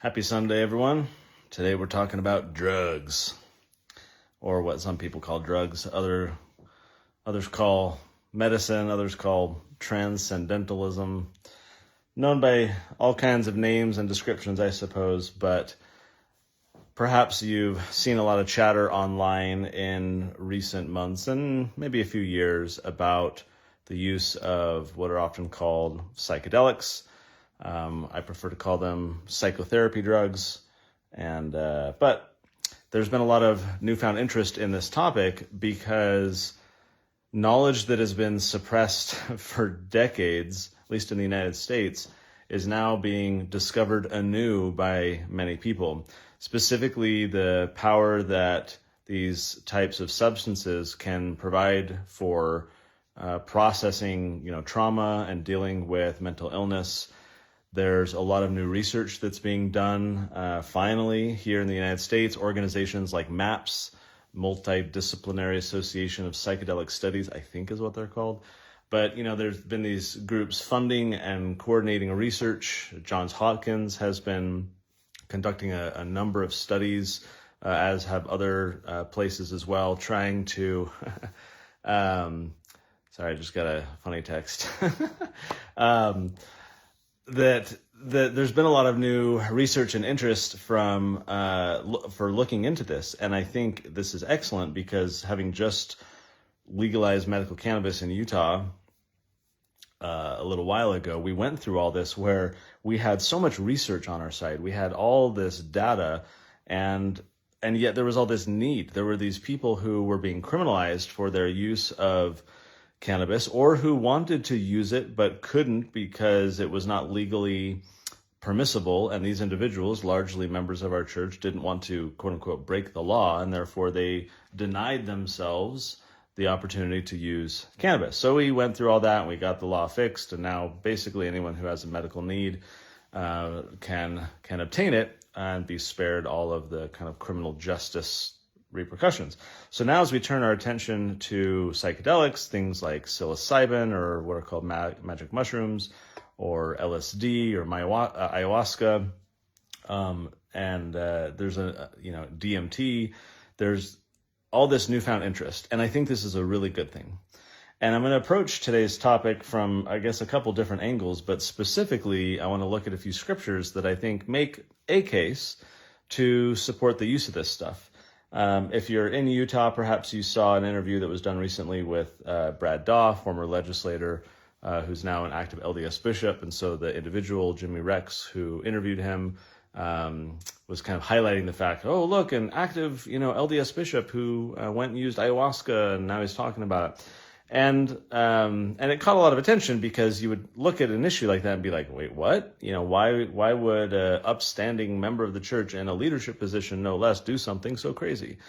Happy Sunday, everyone. Today we're talking about drugs, or what some people call drugs, others call medicine, others call transcendentalism, known by all kinds of names and descriptions, I suppose, but perhaps you've seen a lot of chatter online in recent months and maybe a few years about the use of what are often called psychedelics. I prefer to call them psychotherapy drugs, but there's been a lot of newfound interest in this topic because knowledge that has been suppressed for decades, at least in the United States, is now being discovered anew by many people. Specifically, the power that these types of substances can provide for processing, trauma and dealing with mental illness. There's a lot of new research that's being done finally here in the United States. Organizations like MAPS, Multidisciplinary Association of Psychedelic Studies, I think is what they're called. But, there's been these groups funding and coordinating research. Johns Hopkins has been conducting a number of studies, as have other places as well, trying to... sorry, I just got a funny text. That there's been a lot of new research and interest for looking into this. And I think this is excellent because having just legalized medical cannabis in Utah a little while ago, we went through all this where we had so much research on our side. We had all this data and yet there was all this need. There were these people who were being criminalized for their use of cannabis, or who wanted to use it but couldn't because it was not legally permissible, and these individuals, largely members of our church, didn't want to quote unquote break the law, and therefore they denied themselves the opportunity to use cannabis. So we went through all that and we got the law fixed, and now basically anyone who has a medical need can obtain it and be spared all of the kind of criminal justice repercussions. So now as we turn our attention to psychedelics, things like psilocybin, or what are called magic mushrooms, or LSD, or ayahuasca, and there's DMT, there's all this newfound interest. And I think this is a really good thing. And I'm going to approach today's topic from, I guess, a couple different angles, but specifically, I want to look at a few scriptures that I think make a case to support the use of this stuff. If you're in Utah, perhaps you saw an interview that was done recently with Brad Daw, former legislator, who's now an active LDS bishop. And so the individual, Jimmy Rex, who interviewed him, was kind of highlighting the fact, oh, look, an active, LDS bishop who went and used ayahuasca, and now he's talking about it. And it caught a lot of attention because you would look at an issue like that and be like, wait, what? Why would an upstanding member of the church in a leadership position, no less, do something so crazy?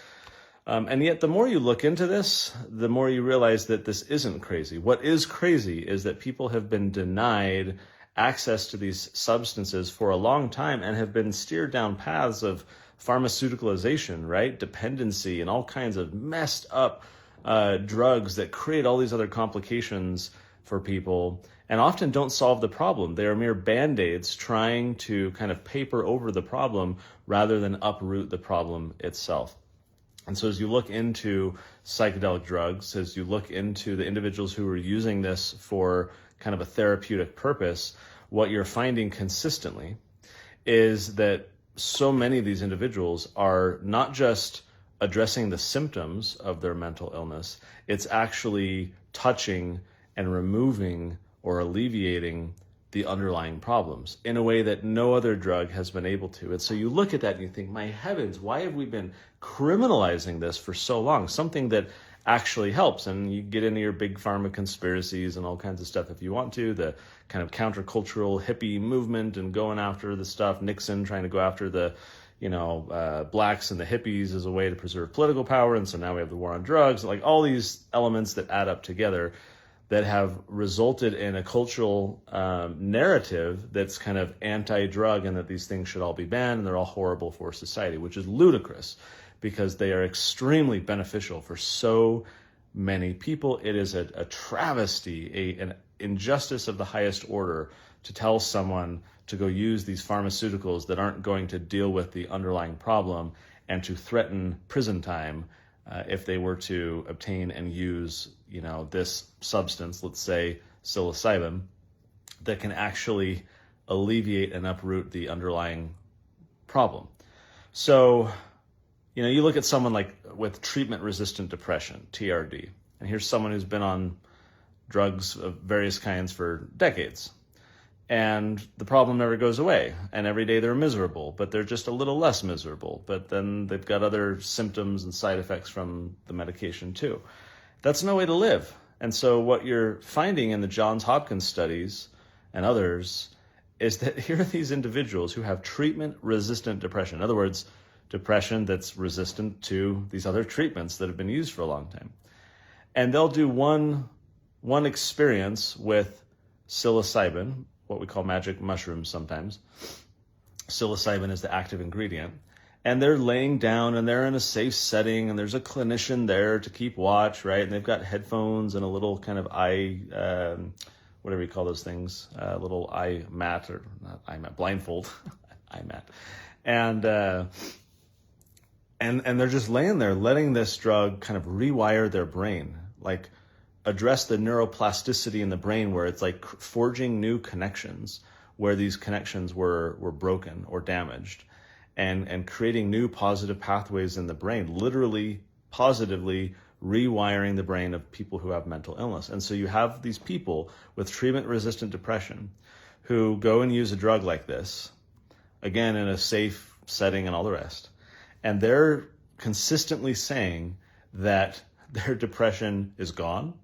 And yet the more you look into this, the more you realize that this isn't crazy. What is crazy is that people have been denied access to these substances for a long time and have been steered down paths of pharmaceuticalization, right? Dependency and all kinds of messed up drugs that create all these other complications for people and often don't solve the problem. They are mere band-aids trying to kind of paper over the problem rather than uproot the problem itself. And so as you look into psychedelic drugs, as you look into the individuals who are using this for kind of a therapeutic purpose, what you're finding consistently is that so many of these individuals are not just addressing the symptoms of their mental illness, it's actually touching and removing or alleviating the underlying problems in a way that no other drug has been able to. And so you look at that and you think, my heavens, why have we been criminalizing this for so long? Something that actually helps. And you get into your big pharma conspiracies and all kinds of stuff if you want to, the kind of countercultural hippie movement and going after the stuff, Nixon trying to go after the blacks and the hippies as a way to preserve political power. And so now we have the war on drugs, like all these elements that add up together that have resulted in a cultural narrative that's kind of anti-drug and that these things should all be banned and they're all horrible for society, which is ludicrous because they are extremely beneficial for so many people. It is a travesty, an injustice of the highest order to tell someone to go use these pharmaceuticals that aren't going to deal with the underlying problem and to threaten prison time if they were to obtain and use, this substance, let's say psilocybin, that can actually alleviate and uproot the underlying problem. So, you look at someone like with treatment-resistant depression, TRD, and here's someone who's been on drugs of various kinds for decades. And the problem never goes away. And every day they're miserable, but they're just a little less miserable. But then they've got other symptoms and side effects from the medication too. That's no way to live. And so what you're finding in the Johns Hopkins studies and others is that here are these individuals who have treatment-resistant depression. In other words, depression that's resistant to these other treatments that have been used for a long time. And they'll do one experience with psilocybin, what we call magic mushrooms sometimes. Psilocybin is the active ingredient. And they're laying down and they're in a safe setting and there's a clinician there to keep watch, right? And they've got headphones and a little kind of whatever you call those things, little eye mat, or not eye mat, blindfold, eye mat. And they're just laying there letting this drug kind of rewire their brain, like address the neuroplasticity in the brain where it's like forging new connections where these connections were broken or damaged, and creating new positive pathways in the brain, literally positively rewiring the brain of people who have mental illness. And so you have these people with treatment-resistant depression who go and use a drug like this, again, in a safe setting and all the rest, and they're consistently saying that their depression is gone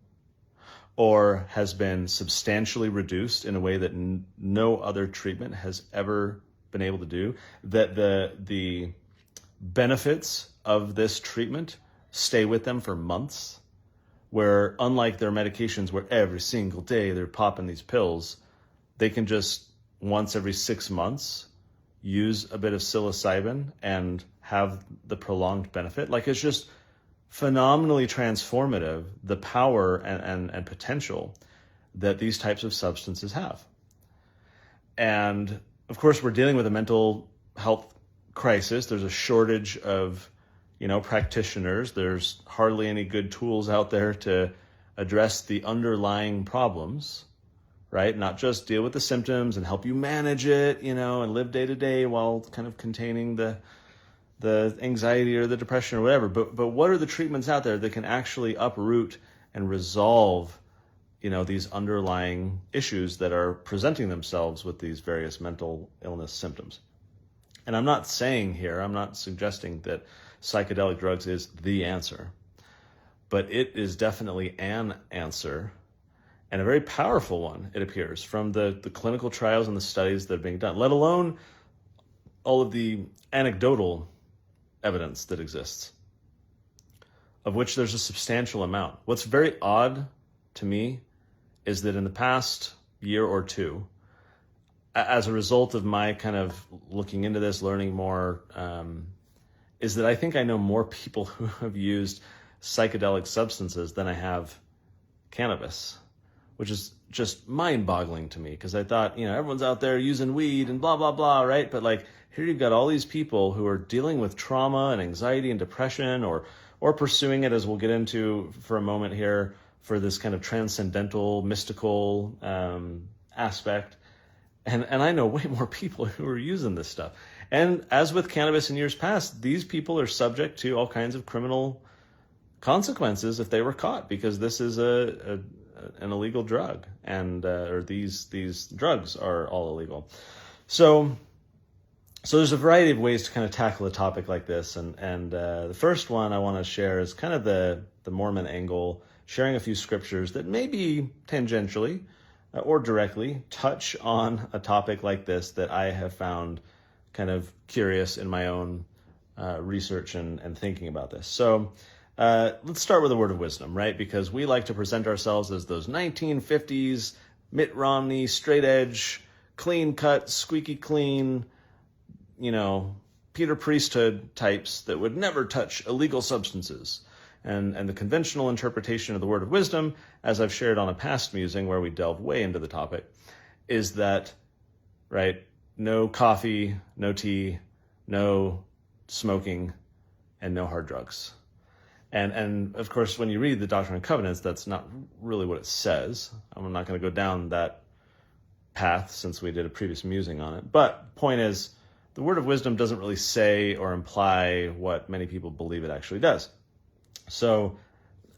or has been substantially reduced in a way that no other treatment has ever been able to do, that the benefits of this treatment stay with them for months, where unlike their medications where every single day they're popping these pills, they can just once every 6 months use a bit of psilocybin and have the prolonged benefit. Like, it's just phenomenally transformative, the power and potential that these types of substances have. And of course, we're dealing with a mental health crisis. There's a shortage of, practitioners. There's hardly any good tools out there to address the underlying problems, right? Not just deal with the symptoms and help you manage it, and live day to day while kind of containing the anxiety or the depression or whatever, but what are the treatments out there that can actually uproot and resolve, these underlying issues that are presenting themselves with these various mental illness symptoms? And I'm not suggesting that psychedelic drugs is the answer, but it is definitely an answer, and a very powerful one, it appears, from the clinical trials and the studies that are being done, let alone all of the anecdotal evidence that exists, of which there's a substantial amount. What's very odd to me is that in the past year or two, as a result of my kind of looking into this, learning more, is that I think I know more people who have used psychedelic substances than I have cannabis, which is just mind-boggling to me, because I thought, everyone's out there using weed and blah, blah, blah, right? But like, here you've got all these people who are dealing with trauma and anxiety and depression, or pursuing it, as we'll get into for a moment here, for this kind of transcendental, mystical aspect. And I know way more people who are using this stuff. And as with cannabis in years past, these people are subject to all kinds of criminal consequences if they were caught, because this is an illegal drug, and or these drugs are all illegal. So there's a variety of ways to kind of tackle a topic like this, and the first one I want to share is kind of the Mormon angle, sharing a few scriptures that maybe tangentially or directly touch on a topic like this that I have found kind of curious in my own research and thinking about this. So let's start with a word of wisdom, right? Because we like to present ourselves as those 1950s Mitt Romney, straight edge, clean cut, squeaky clean, Peter Priesthood types that would never touch illegal substances. And the conventional interpretation of the word of wisdom, as I've shared on a past musing where we delve way into the topic, is that, right, no coffee, no tea, no smoking, and no hard drugs. And of course, when you read the Doctrine and Covenants, that's not really what it says. I'm not going to go down that path since we did a previous musing on it. But point is, the word of wisdom doesn't really say or imply what many people believe it actually does. So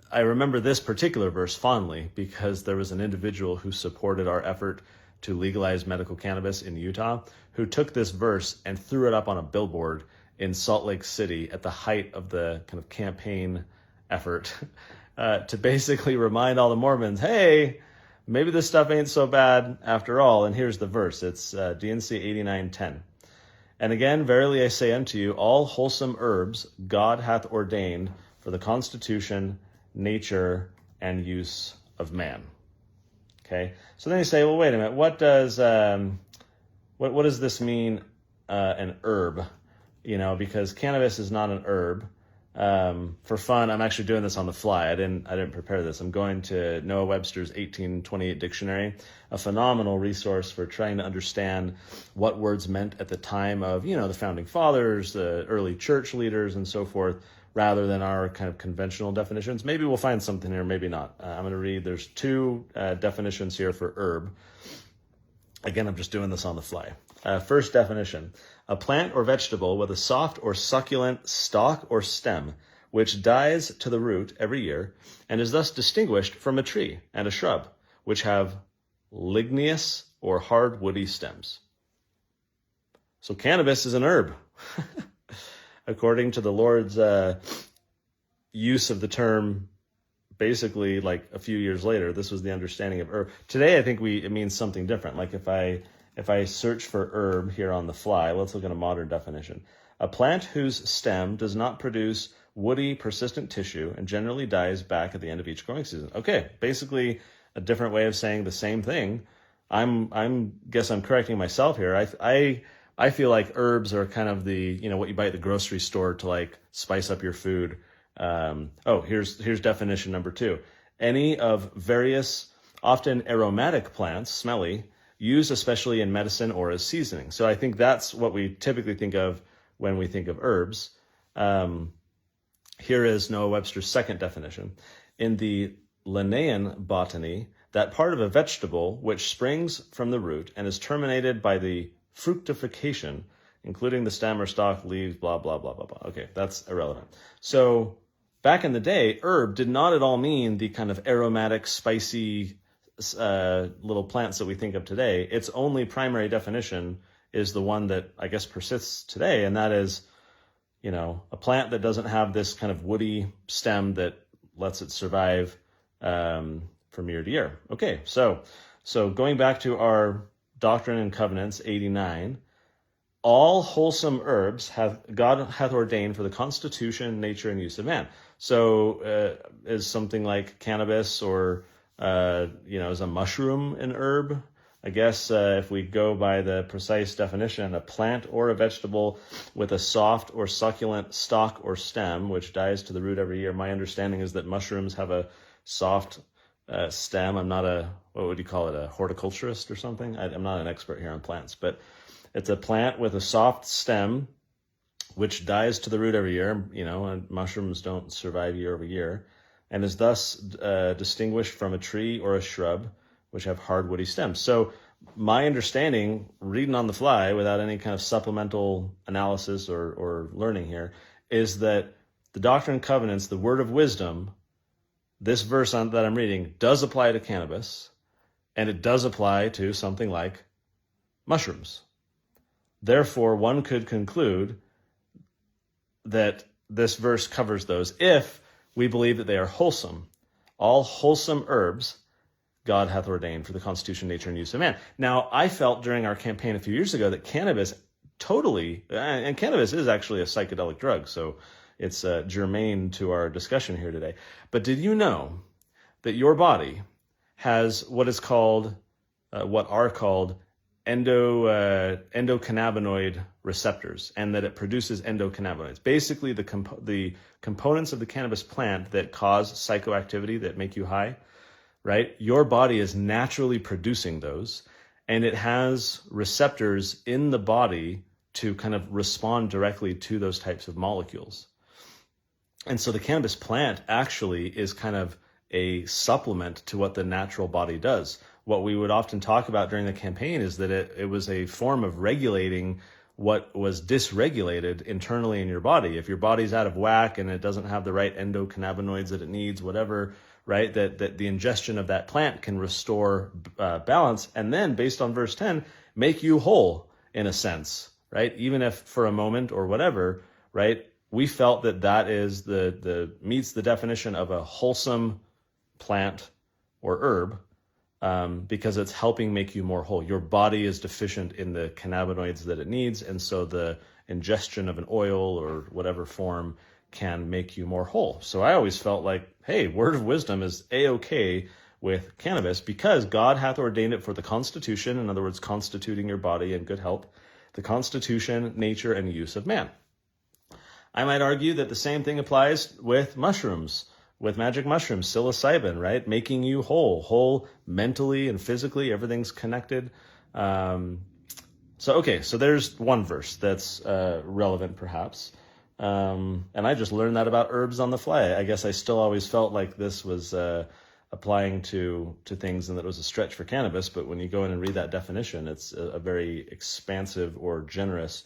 I remember this particular verse fondly because there was an individual who supported our effort to legalize medical cannabis in Utah who took this verse and threw it up on a billboard in Salt Lake City at the height of the kind of campaign effort to basically remind all the Mormons, hey, maybe this stuff ain't so bad after all. And here's the verse. It's D&C 89:10. And again, verily I say unto you, all wholesome herbs God hath ordained for the constitution, nature, and use of man. Okay, so then you say, well, wait a minute. What does this mean? An herb, because cannabis is not an herb. For fun, I'm actually doing this on the fly. I didn't prepare this. I'm going to Noah Webster's 1828 dictionary, a phenomenal resource for trying to understand what words meant at the time of, the founding fathers, the early church leaders, and so forth, rather than our kind of conventional definitions. Maybe we'll find something here, maybe not. I'm going to read, there's two definitions here for herb. Again, I'm just doing this on the fly. First definition, a plant or vegetable with a soft or succulent stalk or stem, which dies to the root every year, and is thus distinguished from a tree and a shrub, which have ligneous or hard woody stems. So cannabis is an herb. According to the Lord's use of the term, basically like a few years later, this was the understanding of herb. Today, I think it means something different. Like if I search for herb here on the fly, let's look at a modern definition. A plant whose stem does not produce woody, persistent tissue and generally dies back at the end of each growing season. Okay, basically a different way of saying the same thing. Guess I'm correcting myself here. I feel like herbs are kind of the, what you buy at the grocery store to like spice up your food. Here's definition number 2. Any of various, often aromatic plants, smelly, used especially in medicine or as seasoning. So I think that's what we typically think of when we think of herbs. Here is Noah Webster's second definition. In the Linnaean botany, that part of a vegetable which springs from the root and is terminated by the fructification, including the stem or stalk, leaves, blah, blah, blah, blah, blah. Okay, that's irrelevant. So back in the day, herb did not at all mean the kind of aromatic, spicy little plants that we think of today. Its only primary definition is the one that I guess persists today, and that is, a plant that doesn't have this kind of woody stem that lets it survive from year to year. Okay, so going back to our Doctrine and Covenants 89, all wholesome herbs God hath ordained for the constitution, nature, and use of man. So is something like cannabis or is a mushroom an herb? I guess if we go by the precise definition, a plant or a vegetable with a soft or succulent stalk or stem, which dies to the root every year. My understanding is that mushrooms have a soft stem. I'm not what would you call it, a horticulturist or something? I'm not an expert here on plants, but it's a plant with a soft stem, which dies to the root every year, and mushrooms don't survive year over year, and is thus distinguished from a tree or a shrub, which have hard woody stems. So my understanding, reading on the fly without any kind of supplemental analysis or learning here, is that the Doctrine and Covenants, the word of wisdom, this verse that I'm reading does apply to cannabis, and it does apply to something like mushrooms. Therefore, one could conclude that this verse covers those if we believe that they are wholesome. All wholesome herbs God hath ordained for the constitution, nature, and use of man. Now, I felt during our campaign a few years ago that cannabis and cannabis is actually a psychedelic drug, so it's germane to our discussion here today. But did you know that your body has what are called endocannabinoid receptors, and that it produces endocannabinoids, basically the components of the cannabis plant that cause psychoactivity, that make you high, right? Your body is naturally producing those, and it has receptors in the body to kind of respond directly to those types of molecules. And so the cannabis plant actually is kind of a supplement to what the natural body does. What we would often talk about during the campaign is that it was a form of regulating what was dysregulated internally in your body. If your body's out of whack and it doesn't have the right endocannabinoids that it needs, whatever, right, that the ingestion of that plant can restore balance, and then based on verse 10, make you whole in a sense, right? Even if for a moment or whatever, right? We felt that is the meets the definition of a wholesome plant or herb, because it's helping make you more whole. Your body is deficient in the cannabinoids that it needs, and so the ingestion of an oil or whatever form can make you more whole. So I always felt like, hey, word of wisdom is A-okay with cannabis because God hath ordained it for the constitution, in other words, constituting your body in good health, the constitution, nature, and use of man. I might argue that the same thing applies with mushrooms, with magic mushrooms, psilocybin, right? Making you whole mentally and physically, everything's connected. So there's one verse that's relevant perhaps. And I just learned that about herbs on the fly. I guess I still always felt like this was applying to things and that it was a stretch for cannabis, but when you go in and read that definition, it's a very expansive or generous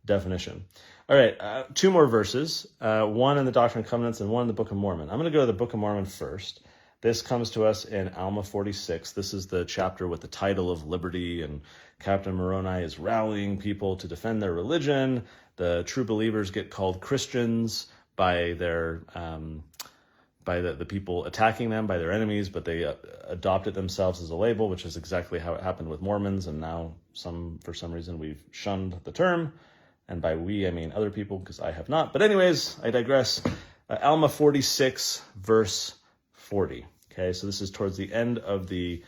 definition. All right, two more verses, one in the Doctrine and Covenants and one in the Book of Mormon. I'm going to go to the Book of Mormon first. This comes to us in Alma 46. This is the chapter with the title of Liberty, and Captain Moroni is rallying people to defend their religion. The true believers get called Christians by their by the people attacking them, by their enemies, but they adopt it themselves as a label, which is exactly how it happened with Mormons, and now for some reason we've shunned the term. And by we, I mean other people, because I have not. But anyways, I digress. Alma 46, verse 40. Okay, so this is towards the end of the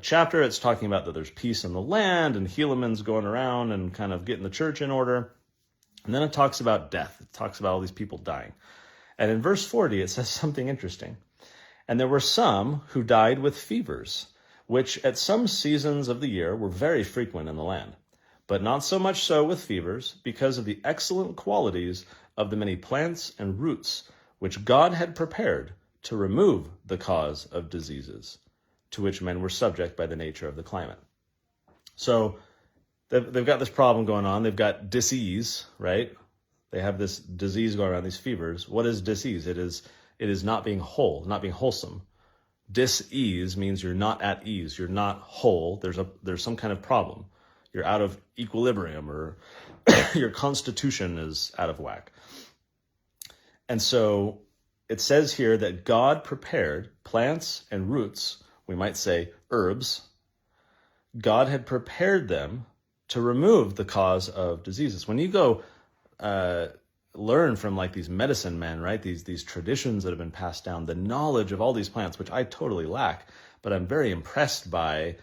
chapter. It's talking about that there's peace in the land, and Helaman's going around and kind of getting the church in order. And then it talks about death. It talks about all these people dying. And in verse 40, it says something interesting. And there were some who died with fevers, which at some seasons of the year were very frequent in the land. But not so much so with fevers, because of the excellent qualities of the many plants and roots which God had prepared to remove the cause of diseases, to which men were subject by the nature of the climate. So they've got this problem going on. They've got disease, right? They have this disease going around, these fevers. What is disease? It is not being whole, not being wholesome. Dis-ease means you're not at ease. You're not whole. There's some kind of problem. You're out of equilibrium, or your constitution is out of whack. And so it says here that God prepared plants and roots, we might say herbs. God had prepared them to remove the cause of diseases. When you go learn from like these medicine men, right? These traditions that have been passed down, the knowledge of all these plants, which I totally lack, but I'm very impressed by.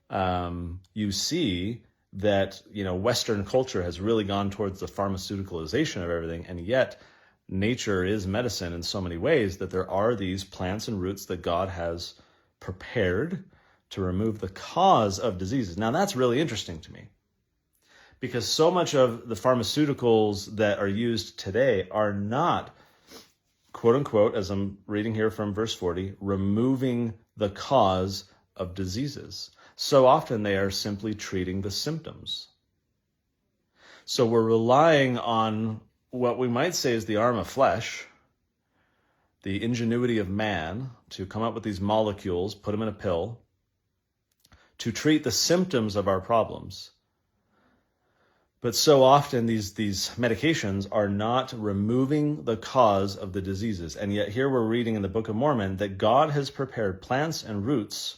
You see that, Western culture has really gone towards the pharmaceuticalization of everything, and yet nature is medicine in so many ways that there are these plants and roots that God has prepared to remove the cause of diseases. Now that's really interesting to me, because so much of the pharmaceuticals that are used today are not, quote unquote, as I'm reading here from verse 40, removing the cause of diseases. So often they are simply treating the symptoms. So we're relying on what we might say is the arm of flesh, the ingenuity of man to come up with these molecules, put them in a pill, to treat the symptoms of our problems. But so often these medications are not removing the cause of the diseases. And yet here we're reading in the Book of Mormon that God has prepared plants and roots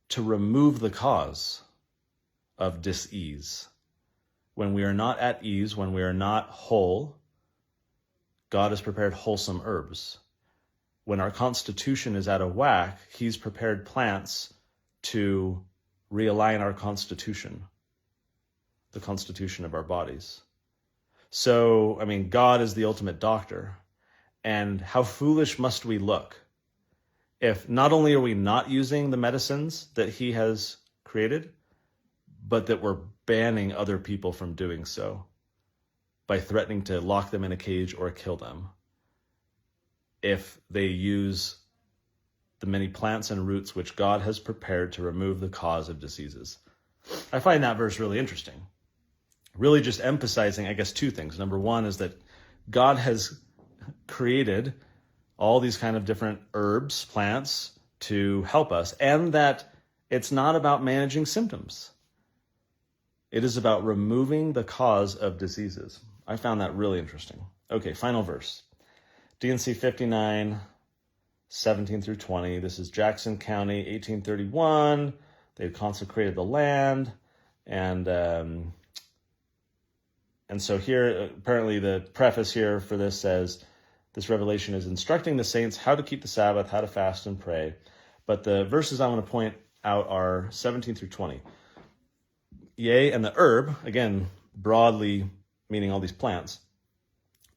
to remove the cause of dis-ease. When we are not at ease, when we are not whole, God has prepared wholesome herbs. When our constitution is out of whack, he's prepared plants to realign our constitution, the constitution of our bodies. So, God is the ultimate doctor. And how foolish must we look if not only are we not using the medicines that he has created, but that we're banning other people from doing so by threatening to lock them in a cage or kill them if they use the many plants and roots which God has prepared to remove the cause of diseases. I find that verse really interesting. Really just emphasizing, I guess, two things. Number one is that God has created all these kind of different herbs, plants to help us, and that it's not about managing symptoms. It is about removing the cause of diseases. I found that really interesting. Okay, final verse. D&C 59, 17 through 20. This is Jackson County, 1831. They consecrated the land. And so here, apparently the preface here for this says, this revelation is instructing the saints how to keep the Sabbath, how to fast and pray. But the verses I want to point out are 17 through 20. Yea, and the herb, again, broadly meaning all these plants,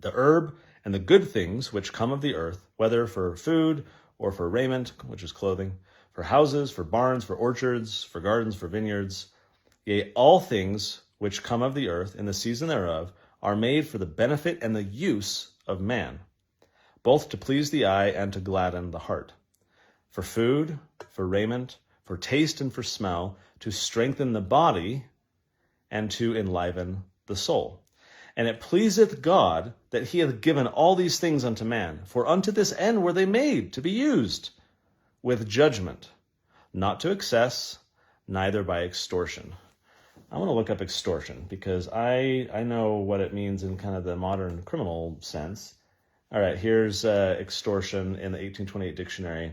the herb and the good things which come of the earth, whether for food or for raiment, which is clothing, for houses, for barns, for orchards, for gardens, for vineyards, yea, all things which come of the earth in the season thereof are made for the benefit and the use of man, both to please the eye and to gladden the heart, for food, for raiment, for taste and for smell, to strengthen the body and to enliven the soul. And it pleaseth God that he hath given all these things unto man, for unto this end were they made to be used, with judgment, not to excess, neither by extortion. I want to look up extortion because I know what it means in kind of the modern criminal sense. All right, here's extortion in the 1828 dictionary.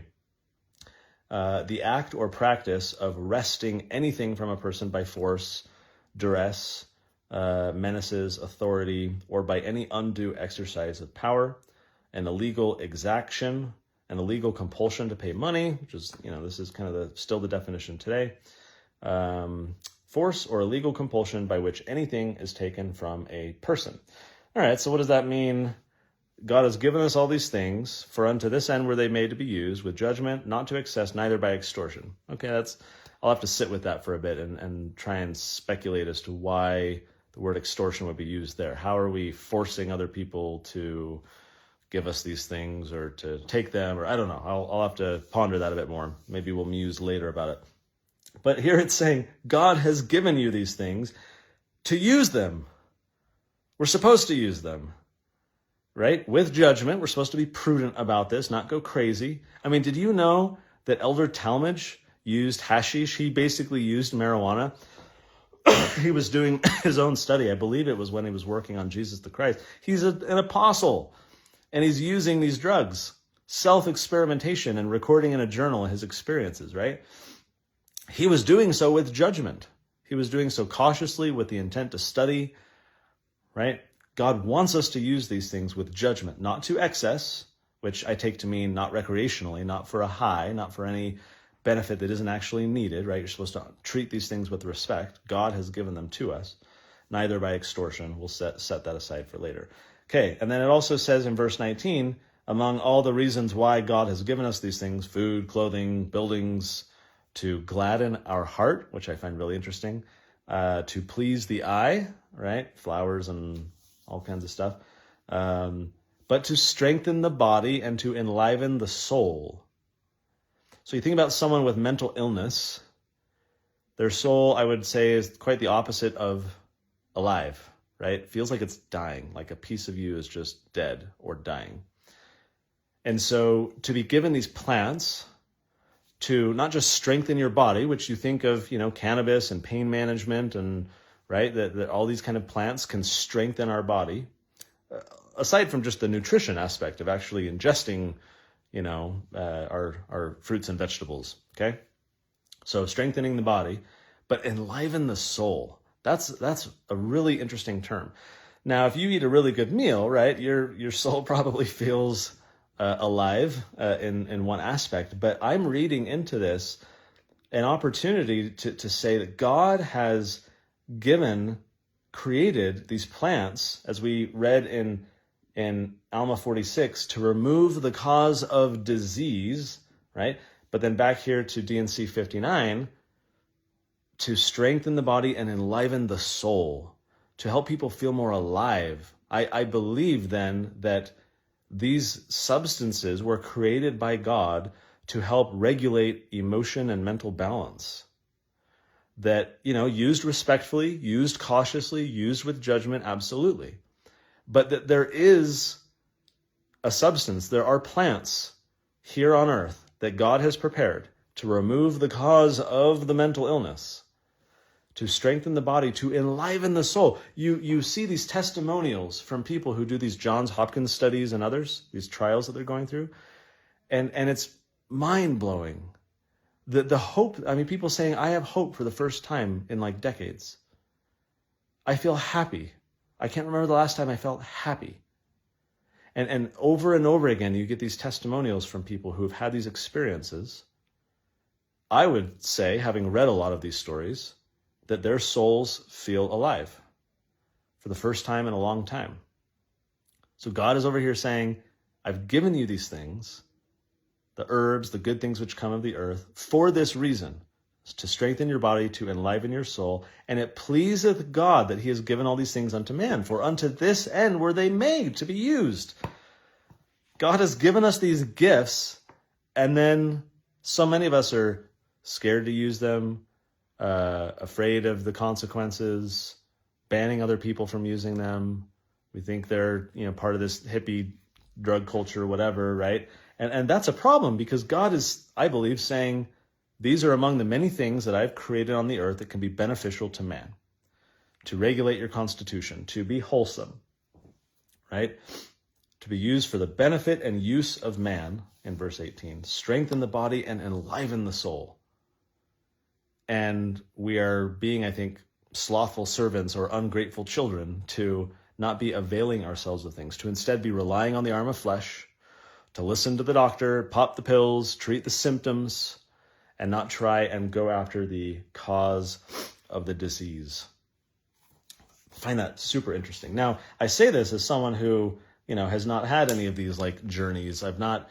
The act or practice of wresting anything from a person by force, duress, menaces, authority, or by any undue exercise of power, an illegal exaction, an illegal compulsion to pay money, which is, this is kind of still the definition today. Force or illegal compulsion by which anything is taken from a person. All right, so what does that mean? God has given us all these things, for unto this end were they made to be used, with judgment, not to excess, neither by extortion. Okay, I'll have to sit with that for a bit and try and speculate as to why the word extortion would be used there. How are we forcing other people to give us these things or to take them? Or I don't know. I'll have to ponder that a bit more. Maybe we'll muse later about it. But here it's saying, God has given you these things to use them. We're supposed to use them, right? With judgment. We're supposed to be prudent about this, not go crazy. I mean, did you know that Elder Talmage used hashish? He basically used marijuana. He was doing his own study. I believe it was when he was working on Jesus the Christ. He's an apostle, and he's using these drugs, self-experimentation and recording in a journal his experiences, right? He was doing so with judgment. He was doing so cautiously with the intent to study, right? God wants us to use these things with judgment, not to excess, which I take to mean not recreationally, not for a high, not for any benefit that isn't actually needed, right? You're supposed to treat these things with respect. God has given them to us, neither by extortion. We'll set that aside for later. Okay, and then it also says in verse 19, among all the reasons why God has given us these things, food, clothing, buildings, to gladden our heart, which I find really interesting, to please the eye, right? Flowers and all kinds of stuff, but to strengthen the body and to enliven the soul. So you think about someone with mental illness, their soul, I would say, is quite the opposite of alive, right? It feels like it's dying, like a piece of you is just dead or dying. And so to be given these plants to not just strengthen your body, which you think of, cannabis and pain management and, right, that all these kind of plants can strengthen our body, aside from just the nutrition aspect of actually ingesting our fruits and vegetables, okay? So strengthening the body, but enliven the soul. That's a really interesting term. Now, if you eat a really good meal, right, your soul probably feels alive in one aspect. But I'm reading into this an opportunity to say that God has created these plants, as we read in Alma 46, to remove the cause of disease, right? But then back here to D&C 59, to strengthen the body and enliven the soul, to help people feel more alive. I believe then that these substances were created by God to help regulate emotion and mental balance. That, used respectfully, used cautiously, used with judgment, absolutely. But that there is a substance, there are plants here on earth that God has prepared to remove the cause of the mental illness, to strengthen the body, to enliven the soul. You see these testimonials from people who do these Johns Hopkins studies and others, these trials that they're going through, and it's mind-blowing. The hope, people saying, I have hope for the first time in like decades. I feel happy. I can't remember the last time I felt happy. And over again, you get these testimonials from people who have had these experiences. I would say, having read a lot of these stories, that their souls feel alive for the first time in a long time. So God is over here saying, I've given you these things, the herbs, the good things which come of the earth, for this reason, to strengthen your body, to enliven your soul. And it pleaseth God that he has given all these things unto man, for unto this end were they made to be used. God has given us these gifts, and then so many of us are scared to use them, afraid of the consequences, banning other people from using them. We think they're, part of this hippie drug culture, whatever, right? And that's a problem, because God is, I believe, saying, these are among the many things that I've created on the earth that can be beneficial to man, to regulate your constitution, to be wholesome, right? To be used for the benefit and use of man, in verse 18, strengthen the body and enliven the soul. And we are being, I think, slothful servants or ungrateful children to not be availing ourselves of things, to instead be relying on the arm of flesh, to listen to the doctor, pop the pills, treat the symptoms, and not try and go after the cause of the disease. I find that super interesting. Now, I say this as someone who, has not had any of these like journeys. I've not,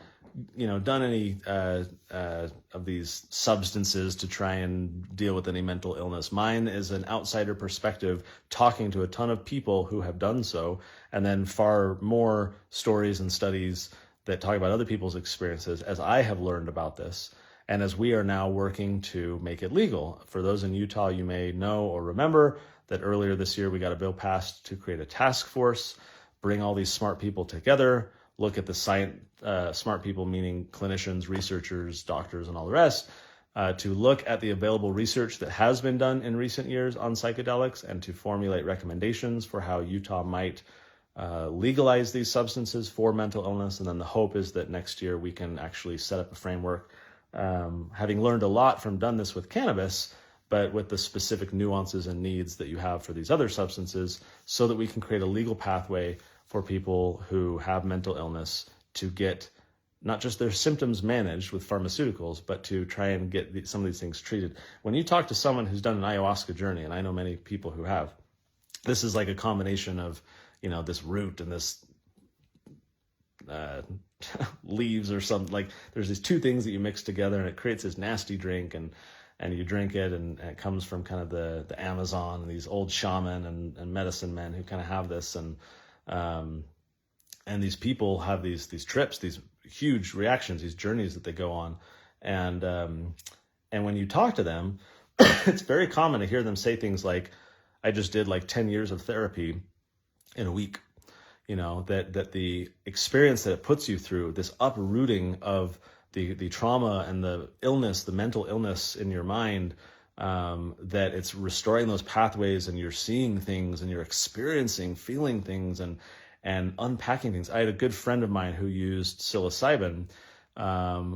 done any of these substances to try and deal with any mental illness. Mine is an outsider perspective, talking to a ton of people who have done so, and then far more stories and studies that talk about other people's experiences as I have learned about this. And as we are now working to make it legal. For those in Utah, you may know or remember that earlier this year we got a bill passed to create a task force, bring all these smart people together, look at the science, smart people meaning clinicians, researchers, doctors, and all the rest, to look at the available research that has been done in recent years on psychedelics and to formulate recommendations for how Utah might legalize these substances for mental illness. And then the hope is that next year we can actually set up a framework, having learned a lot from done this with cannabis, but with the specific nuances and needs that you have for these other substances, so that we can create a legal pathway for people who have mental illness to get not just their symptoms managed with pharmaceuticals, but to try and get some of these things treated. When you talk to someone who's done an ayahuasca journey, and I know many people who have, this is like a combination of, this root and this leaves or something. Like there's these two things that you mix together and it creates this nasty drink, and you drink it, and it comes from kind of the Amazon, these old shaman and medicine men who kind of have this, and these people have these trips, these huge reactions, these journeys that they go on, and when you talk to them, it's very common to hear them say things like, "I just did like 10 years of therapy in a week." That the experience that it puts you through, this uprooting of the trauma and the illness, the mental illness in your mind, that it's restoring those pathways, and you're seeing things and you're experiencing, feeling things and unpacking things. I had a good friend of mine who used psilocybin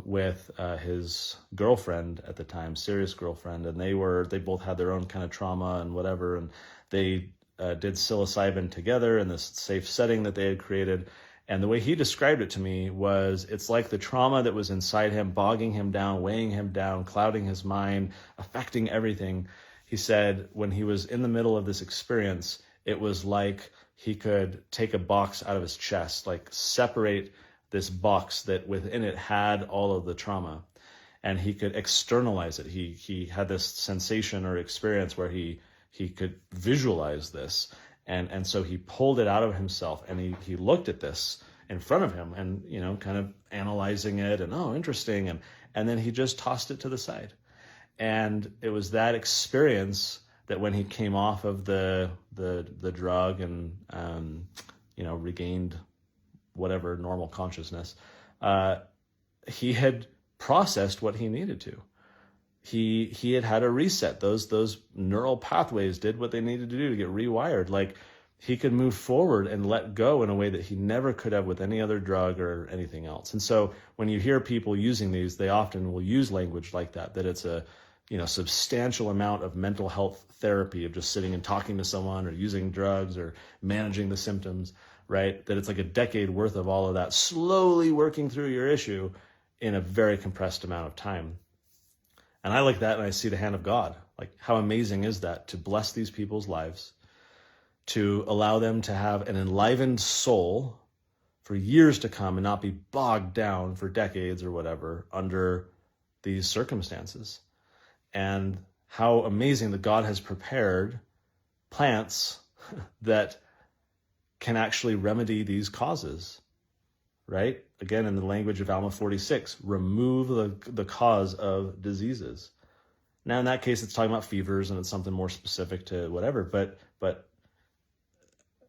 with his girlfriend at the time, serious girlfriend, and they both had their own kind of trauma and whatever, and they did psilocybin together in this safe setting that they had created. And the way he described it to me was, it's like the trauma that was inside him, bogging him down, weighing him down, clouding his mind, affecting everything. He said when he was in the middle of this experience, it was like he could take a box out of his chest, like separate this box that within it had all of the trauma. and he could externalize it. He had this sensation or experience where he could visualize this, and so he pulled it out of himself, and he looked at this in front of him, and kind of analyzing it, and interesting, and then he just tossed it to the side. And it was that experience that when he came off of the drug and regained whatever normal consciousness, he had processed what he needed to. He had a reset. Those neural pathways did what they needed to do to get rewired. Like, he could move forward and let go in a way that he never could have with any other drug or anything else. And so when you hear people using these, they often will use language like that it's a substantial amount of mental health therapy of just sitting and talking to someone or using drugs or managing the symptoms, right? That it's like a decade worth of all of that slowly working through your issue in a very compressed amount of time. And I like that, and I see the hand of God. Like, how amazing is that, to bless these people's lives, to allow them to have an enlivened soul for years to come and not be bogged down for decades or whatever under these circumstances. And how amazing that God has prepared plants that can actually remedy these causes, right? Again, in the language of Alma 46, remove the cause of diseases. Now, in that case, it's talking about fevers, and it's something more specific to whatever, but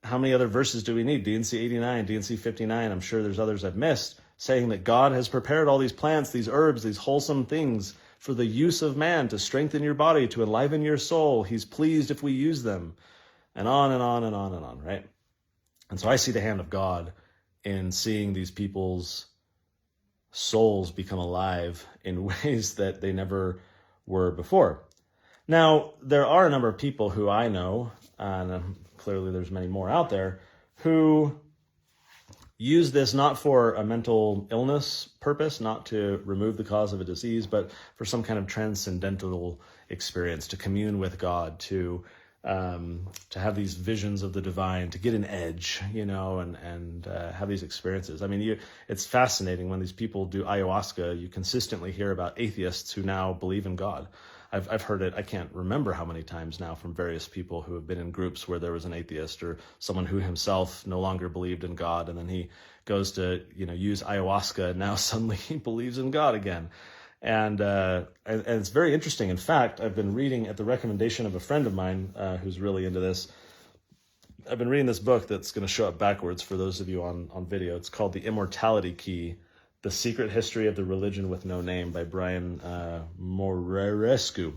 how many other verses do we need? D&C 89, D&C 59, I'm sure there's others I've missed, saying that God has prepared all these plants, these herbs, these wholesome things for the use of man, to strengthen your body, to enliven your soul. He's pleased if we use them, and on and on and on and on, right? And so I see the hand of God in seeing these people's souls become alive in ways that they never were before. Now, there are a number of people who I know, and clearly there's many more out there, who use this not for a mental illness purpose, not to remove the cause of a disease, but for some kind of transcendental experience, to commune with God, to have these visions of the divine, to get an edge, and have these experiences. I mean, it's fascinating when these people do ayahuasca. You consistently hear about atheists who now believe in God. I've heard it, I can't remember how many times now, from various people who have been in groups where there was an atheist or someone who himself no longer believed in God, and then he goes to use ayahuasca, and now suddenly he believes in God again. And it's very interesting. In fact, I've been reading, at the recommendation of a friend of mine who's really into this, I've been reading this book that's going to show up backwards for those of you on video. It's called The Immortality Key: The Secret History of the Religion with No Name by Brian Morescu.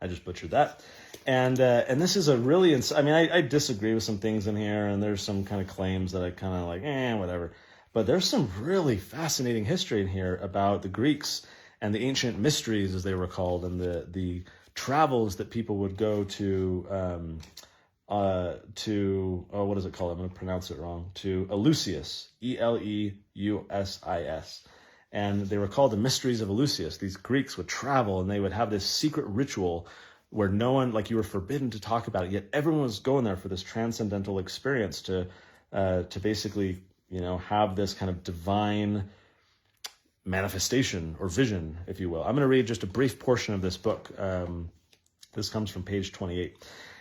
I just butchered that. And this is a really, I disagree with some things in here, and there's some kind of claims that I kind of like, whatever. But there's some really fascinating history in here about the Greeks and the ancient mysteries, as they were called, and the travels that people would go to, what is it called? I'm going to pronounce it wrong. To Ellucius, Eleusis. And they were called the Mysteries of Ellucius. These Greeks would travel, and they would have this secret ritual where no one, like, you were forbidden to talk about it, yet everyone was going there for this transcendental experience to basically, have this kind of divine manifestation or vision, if you will. I'm going to read just a brief portion of this book. This comes from page 28.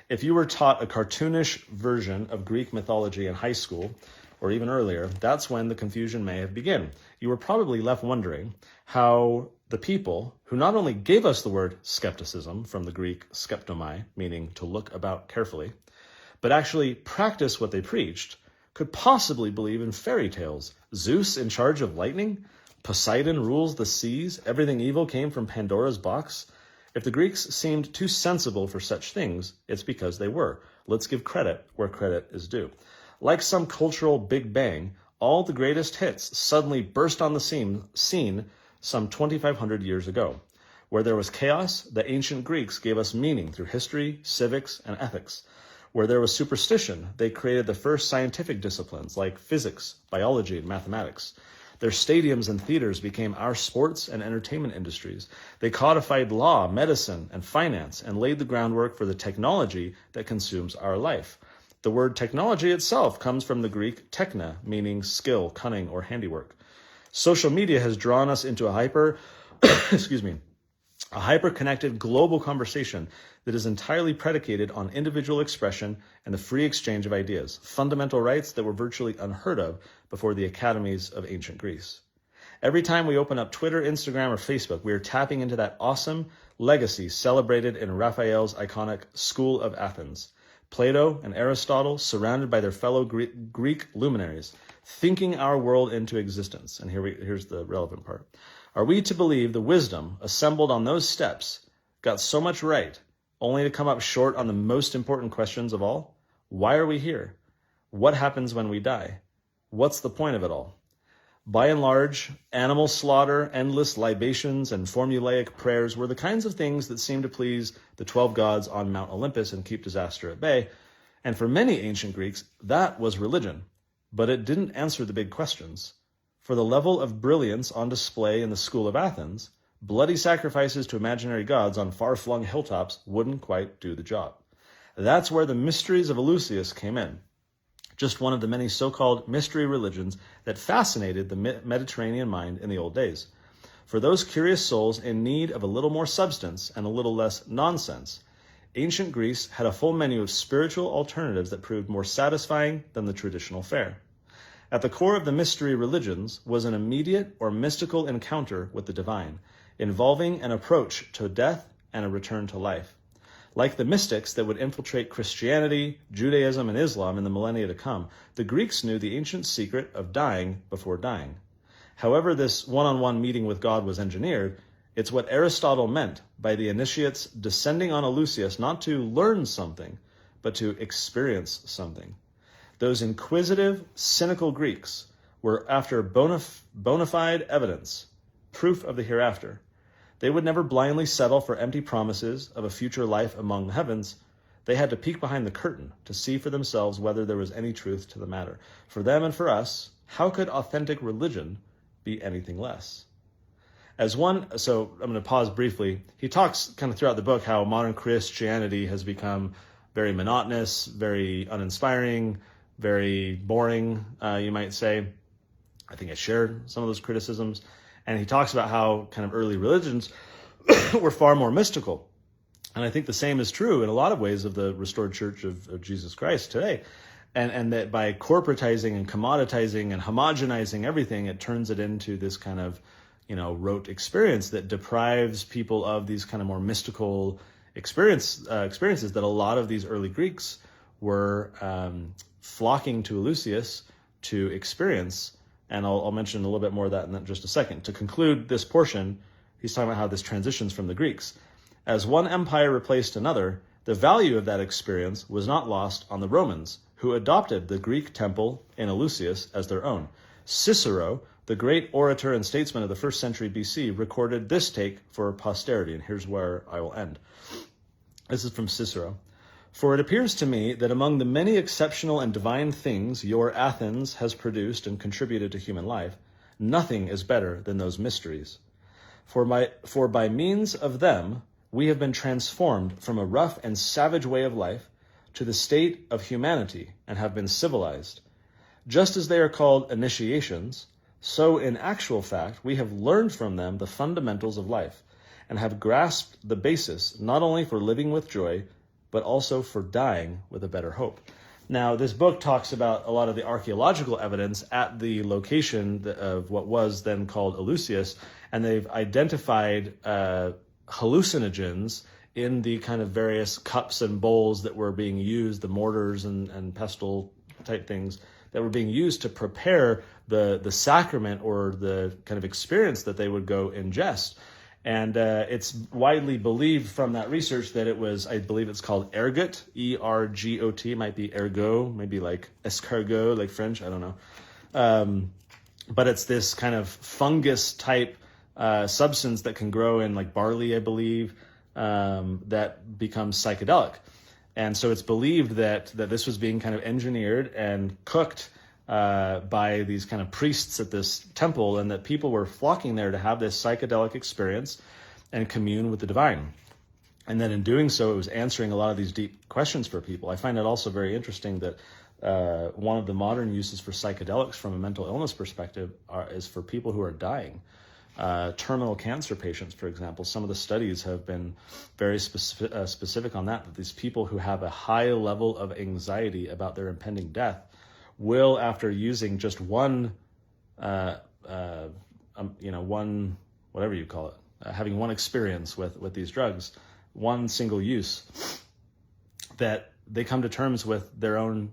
If you were taught a cartoonish version of Greek mythology in high school, or even earlier, that's when the confusion may have begun. You were probably left wondering how the people who not only gave us the word skepticism, from the Greek skeptomai, meaning to look about carefully, but actually practice what they preached, could possibly believe in fairy tales. Zeus in charge of lightning? Poseidon rules the seas? Everything evil came from Pandora's box? If the Greeks seemed too sensible for such things, it's because they were. Let's give credit where credit is due. Like some cultural Big Bang, all the greatest hits suddenly burst on the scene some 2,500 years ago. Where there was chaos, the ancient Greeks gave us meaning through history, civics, and ethics. Where there was superstition, they created the first scientific disciplines like physics, biology, and mathematics. Their stadiums and theaters became our sports and entertainment industries. They codified law, medicine, and finance, and laid the groundwork for the technology that consumes our life. The word technology itself comes from the Greek techna, meaning skill, cunning, or handiwork. Social media has drawn us into a hyper excuse me, a hyper-connected global conversation that is entirely predicated on individual expression and the free exchange of ideas, fundamental rights that were virtually unheard of before the academies of ancient Greece. Every time we open up Twitter, Instagram, or Facebook, we are tapping into that awesome legacy celebrated in Raphael's iconic School of Athens. Plato and Aristotle, surrounded by their fellow Greek luminaries, thinking our world into existence. And here's the relevant part. Are we to believe the wisdom assembled on those steps got so much right, only to come up short on the most important questions of all? Why are we here? What happens when we die? What's the point of it all? By and large, animal slaughter, endless libations, and formulaic prayers were the kinds of things that seemed to please the 12 gods on Mount Olympus and keep disaster at bay. And for many ancient Greeks, that was religion. But it didn't answer the big questions. For the level of brilliance on display in the School of Athens, bloody sacrifices to imaginary gods on far-flung hilltops wouldn't quite do the job. That's where the Mysteries of Ellucius came in. Just one of the many so-called mystery religions that fascinated the Mediterranean mind in the old days. For those curious souls in need of a little more substance and a little less nonsense, ancient Greece had a full menu of spiritual alternatives that proved more satisfying than the traditional fare. At the core of the mystery religions was an immediate or mystical encounter with the divine, involving an approach to death and a return to life. Like the mystics that would infiltrate Christianity, Judaism, and Islam in the millennia to come, the Greeks knew the ancient secret of dying before dying. However this one-on-one meeting with God was engineered, it's what Aristotle meant by the initiates descending on Ellucius not to learn something, but to experience something. Those inquisitive, cynical Greeks were after bona fide evidence, proof of the hereafter. They would never blindly settle for empty promises of a future life among the heavens. They had to peek behind the curtain to see for themselves whether there was any truth to the matter. For them and for us, how could authentic religion be anything less? So I'm going to pause briefly. He talks kind of throughout the book how modern Christianity has become very monotonous, very uninspiring, very boring, you might say. I think I shared some of those criticisms. And he talks about how kind of early religions were far more mystical. And I think the same is true in a lot of ways of the restored church of Jesus Christ today. And that by corporatizing and commoditizing and homogenizing everything, it turns it into this kind of, rote experience that deprives people of these kind of more mystical experiences that a lot of these early Greeks were flocking to Ellucius to experience. And I'll mention a little bit more of that in just a second. To conclude this portion, he's talking about how this transitions from the Greeks. As one empire replaced another, the value of that experience was not lost on the Romans, who adopted the Greek temple in Ellucius as their own. Cicero, the great orator and statesman of the 1st century BC, recorded this take for posterity, and here's where I will end. This is from Cicero. For it appears to me that among the many exceptional and divine things your Athens has produced and contributed to human life, nothing is better than those mysteries. For by means of them, we have been transformed from a rough and savage way of life to the state of humanity and have been civilized. Just as they are called initiations, so in actual fact, we have learned from them the fundamentals of life and have grasped the basis not only for living with joy, but also for dying with a better hope. Now, this book talks about a lot of the archaeological evidence at the location of what was then called Ellucius, and they've identified hallucinogens in the kind of various cups and bowls that were being used, the mortars and pestle type things that were being used to prepare the sacrament or the kind of experience that they would go ingest. And it's widely believed from that research that it was, I believe it's called ergot, E-R-G-O-T, might be ergot, maybe like escargot, like French, I don't know. But it's this kind of fungus type substance that can grow in like barley, I believe, that becomes psychedelic. And so it's believed that this was being kind of engineered and cooked by these kind of priests at this temple, and that people were flocking there to have this psychedelic experience and commune with the divine. And then in doing so, it was answering a lot of these deep questions for people. I find it also very interesting that one of the modern uses for psychedelics from a mental illness perspective is for people who are dying. terminal cancer patients, for example. Some of the studies have been very specific on that these people who have a high level of anxiety about their impending death will, after using just one, one, whatever you call it, having one experience with these drugs, one single use, that they come to terms with their own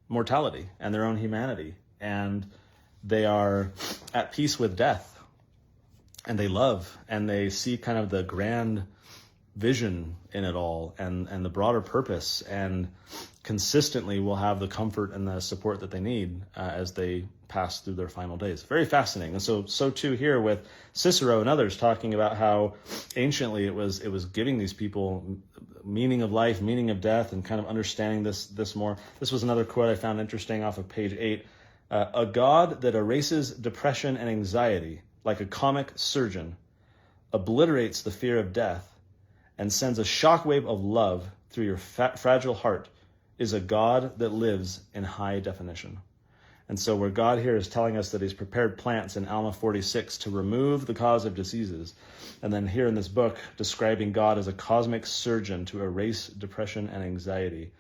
mortality and their own humanity, and they are at peace with death. And they love, and they see kind of the grand vision in it all, and the broader purpose, and consistently will have the comfort and the support that they need as they pass through their final days. Very fascinating. And so too here with Cicero and others talking about how anciently it was giving these people meaning of life, meaning of death, and kind of understanding this more. This was another quote I found interesting off of page 8. A God that erases depression and anxiety like a comic surgeon, obliterates the fear of death, and sends a shockwave of love through your fragile heart, is a God that lives in high definition. And so where God here is telling us that he's prepared plants in Alma 46 to remove the cause of diseases, and then here in this book describing God as a cosmic surgeon to erase depression and anxiety,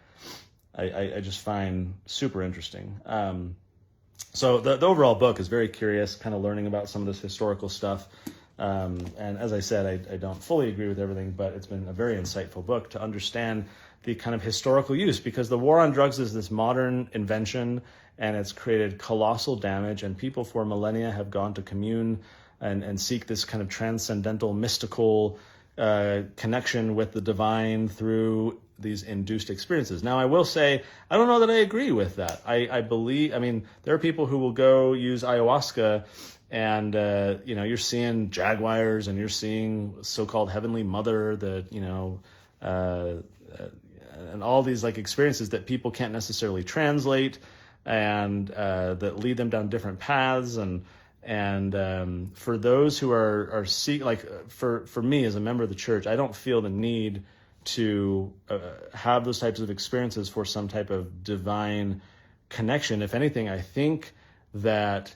I just find super interesting. So the overall book is very curious, kind of learning about some of this historical stuff. And as I said, I don't fully agree with everything, but it's been a very insightful book to understand the kind of historical use, because the war on drugs is this modern invention, and it's created colossal damage, and people for millennia have gone to commune and seek this kind of transcendental, mystical connection with the divine through these induced experiences. Now, I will say, I don't know that I agree with that. I mean, there are people who will go use ayahuasca and, you're seeing jaguars and you're seeing so-called Heavenly Mother that, and all these like experiences that people can't necessarily translate, and that lead them down different paths. And for those who are for me as a member of the church, I don't feel the need to have those types of experiences for some type of divine connection. If anything, I think that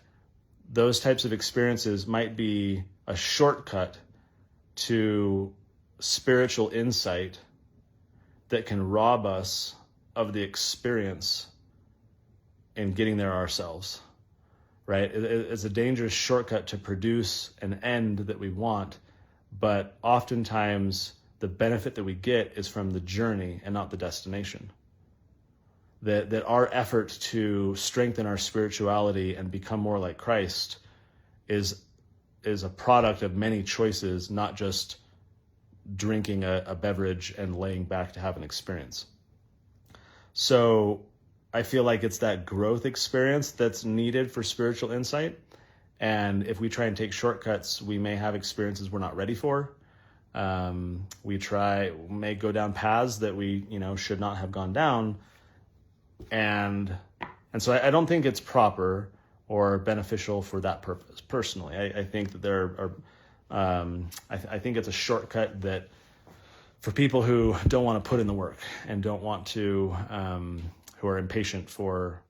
those types of experiences might be a shortcut to spiritual insight that can rob us of the experience in getting there ourselves, right? It's a dangerous shortcut to produce an end that we want, but oftentimes the benefit that we get is from the journey and not the destination. That our effort to strengthen our spirituality and become more like Christ is a product of many choices, not just drinking a beverage and laying back to have an experience. So I feel like it's that growth experience that's needed for spiritual insight. And if we try and take shortcuts, we may have experiences we're not ready for. We may go down paths that we, should not have gone down. And so I don't think it's proper or beneficial for that purpose. Personally, I think that there are, I think it's a shortcut that for people who don't want to put in the work and don't want to, who are impatient for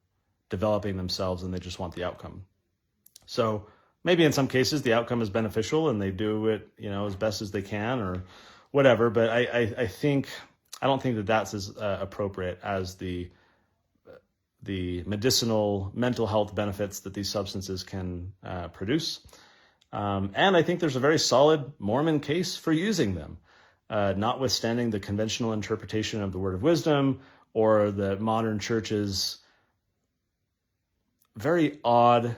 developing themselves and they just want the outcome. So maybe in some cases the outcome is beneficial and they do it, as best as they can or whatever. But I don't think that that's as appropriate as the medicinal mental health benefits that these substances can produce. And I think there's a very solid Mormon case for using them, notwithstanding the conventional interpretation of the word of wisdom or the modern church's very odd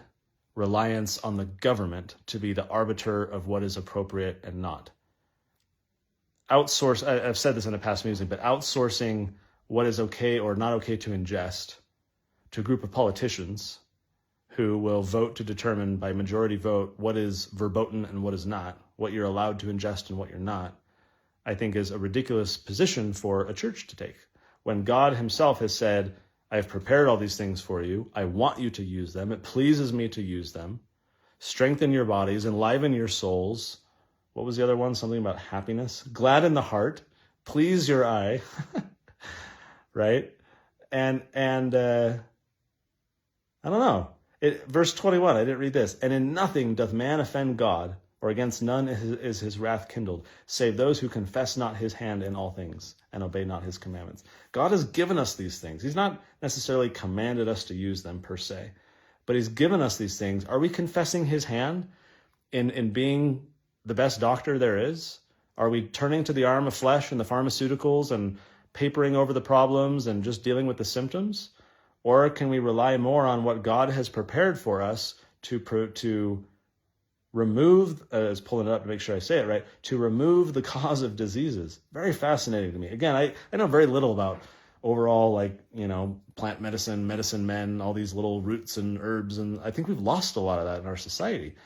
reliance on the government to be the arbiter of what is appropriate and not. I've said this in a past musing, but outsourcing what is okay or not okay to ingest to a group of politicians who will vote to determine by majority vote what is verboten and what is not, what you're allowed to ingest and what you're not, I think is a ridiculous position for a church to take. When God himself has said, I have prepared all these things for you. I want you to use them. It pleases me to use them. Strengthen your bodies, enliven your souls. What was the other one? Something about happiness. Gladden the heart. Please your eye. Right? And I don't know. Verse 21, I didn't read this. And in nothing doth man offend God, or against none is his wrath kindled, save those who confess not his hand in all things and obey not his commandments. God has given us these things. He's not necessarily commanded us to use them per se, but he's given us these things. Are we confessing his hand in being the best doctor there is? Are we turning to the arm of flesh and the pharmaceuticals and papering over the problems and just dealing with the symptoms? Or can we rely more on what God has prepared for us to remove, is pulling it up to make sure I say it right, to remove the cause of diseases? Very fascinating to me. Again, I know very little about overall, like, plant medicine men, all these little roots and herbs, and I think we've lost a lot of that in our society.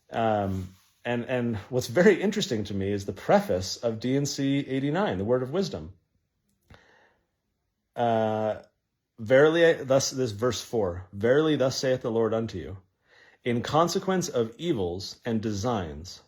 And what's very interesting to me is the preface of D&C 89, the Word of Wisdom. Verily, thus, this verse 4, verily thus saith the Lord unto you, in consequence of evils and designs,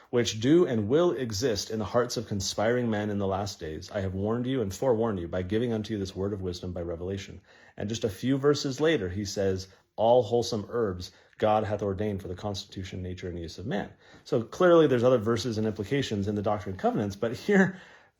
which do and will exist in the hearts of conspiring men in the last days, I have warned you and forewarned you by giving unto you this word of wisdom by revelation. And just a few verses later, he says, all wholesome herbs God hath ordained for the constitution, nature, and use of man. So clearly there's other verses and implications in the Doctrine and Covenants, but here,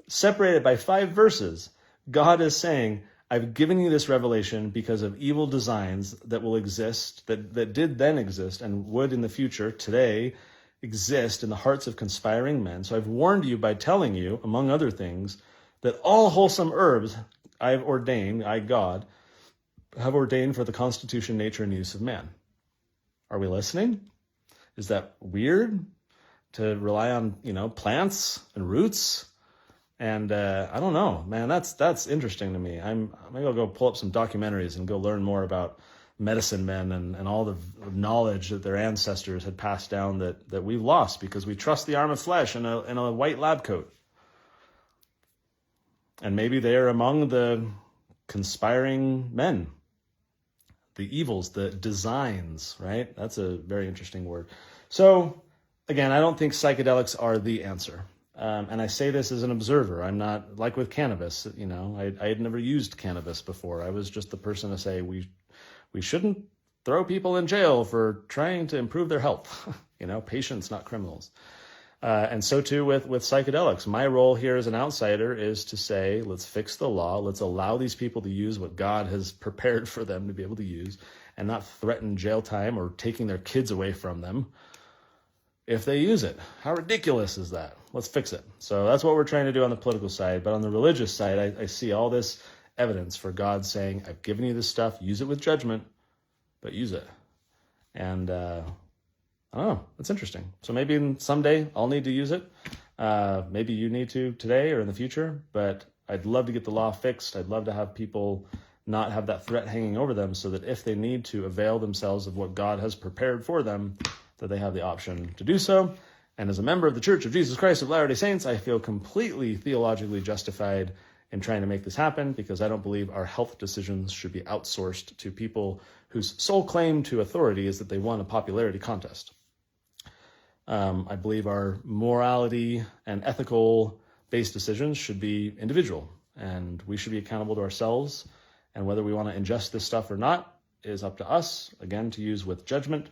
separated by 5 verses, God is saying, I've given you this revelation because of evil designs that will exist, that did then exist and would in the future, today, exist in the hearts of conspiring men. So I've warned you by telling you, among other things, that all wholesome herbs I've ordained, I, God, have ordained for the constitution, nature, and use of man. Are we listening? Is that weird to rely on, plants and roots? And I don't know, man, that's interesting to me. Maybe I'll go pull up some documentaries and go learn more about medicine men and all the knowledge that their ancestors had passed down that we've lost because we trust the arm of flesh in a white lab coat. And maybe they're among the conspiring men, the evils, the designs, right? That's a very interesting word. So again, I don't think psychedelics are the answer. And I say this as an observer. I'm not, like with cannabis, I had never used cannabis before. I was just the person to say we shouldn't throw people in jail for trying to improve their health. Patients, not criminals. And so too with psychedelics. My role here as an outsider is to say, let's fix the law. Let's allow these people to use what God has prepared for them to be able to use and not threaten jail time or taking their kids away from them if they use it. How ridiculous is that? Let's fix it. So that's what we're trying to do on the political side. But on the religious side, I see all this evidence for God saying, I've given you this stuff, use it with judgment, but use it. And I don't know, it's interesting. So maybe someday I'll need to use it. Maybe you need to today or in the future, but I'd love to get the law fixed. I'd love to have people not have that threat hanging over them so that if they need to avail themselves of what God has prepared for them, that they have the option to do so. And as a member of the Church of Jesus Christ of Latter-day Saints, I feel completely theologically justified in trying to make this happen because I don't believe our health decisions should be outsourced to people whose sole claim to authority is that they won a popularity contest. I believe our morality and ethical-based decisions should be individual, and we should be accountable to ourselves. And whether we want to ingest this stuff or not is up to us, again, to use with judgment.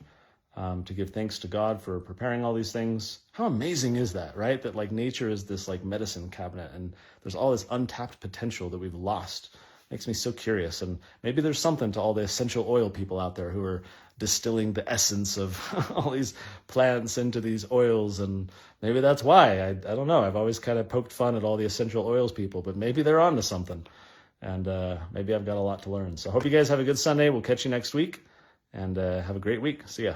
To give thanks to God for preparing all these things. How amazing is that, right? That nature is this medicine cabinet and there's all this untapped potential that we've lost. Makes me so curious. And maybe there's something to all the essential oil people out there who are distilling the essence of all these plants into these oils. And maybe that's why. I don't know. I've always kind of poked fun at all the essential oils people, but maybe they're onto something. And maybe I've got a lot to learn. So I hope you guys have a good Sunday. We'll catch you next week. And have a great week. See ya.